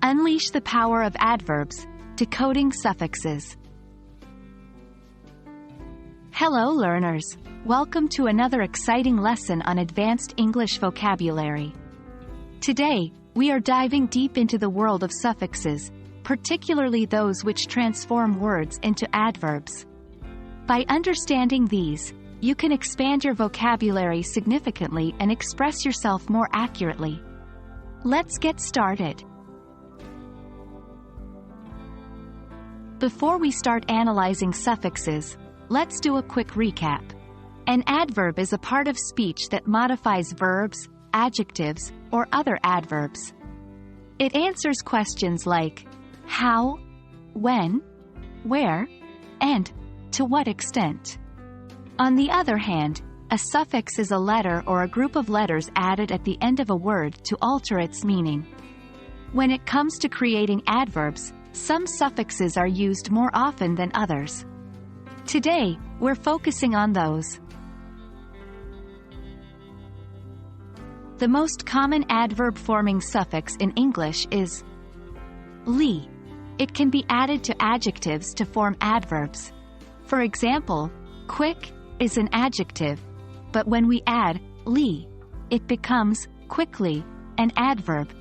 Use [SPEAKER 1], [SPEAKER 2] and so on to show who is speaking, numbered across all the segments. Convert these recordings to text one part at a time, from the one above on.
[SPEAKER 1] Unleash the power of adverbs, decoding suffixes. Hello learners, welcome to another exciting lesson on advanced English vocabulary. Today, we are diving deep into the world of suffixes, particularly those which transform words into adverbs. By understanding these, you can expand your vocabulary significantly and express yourself more accurately. Let's get started. Before we start analyzing suffixes, let's do a quick recap. An adverb is a part of speech that modifies verbs, adjectives, or other adverbs. It answers questions like how, when, where, and to what extent. On the other hand, a suffix is a letter or a group of letters added at the end of a word to alter its meaning. When it comes to creating adverbs, some suffixes are used more often than others. Today, we're focusing on those. The most common adverb-forming suffix in English is ly. It can be added to adjectives to form adverbs. For example, quick is an adjective, but when we add ly, it becomes quickly, an adverb.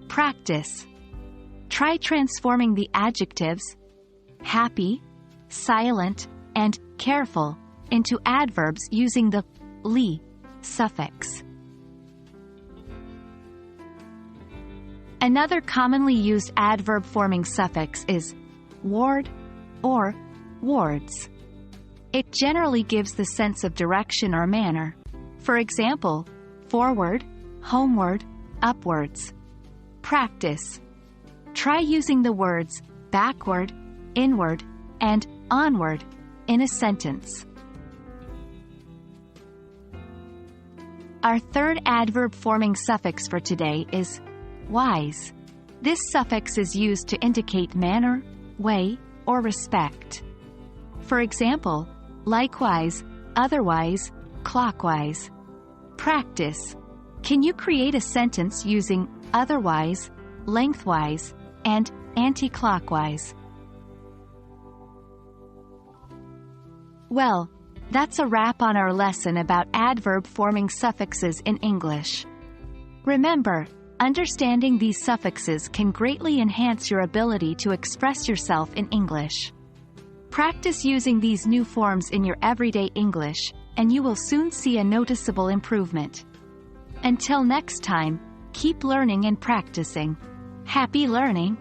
[SPEAKER 1] Practice. Try transforming the adjectives happy, silent, and careful into adverbs using the ly suffix. Another commonly used adverb-forming suffix is ward or wards. It generally gives the sense of direction or manner. For example, forward, homeward, upwards. Practice. Try using the words backward, inward, and onward in a sentence. Our third adverb-forming suffix for today is wise. This suffix is used to indicate manner, way, or respect. For example, likewise, otherwise, clockwise. Practice. Can you create a sentence using otherwise, lengthwise, and anti-clockwise? Well, that's a wrap on our lesson about adverb-forming suffixes in English. Remember, understanding these suffixes can greatly enhance your ability to express yourself in English. Practice using these new forms in your everyday English, and you will soon see a noticeable improvement. Until next time, keep learning and practicing. Happy learning!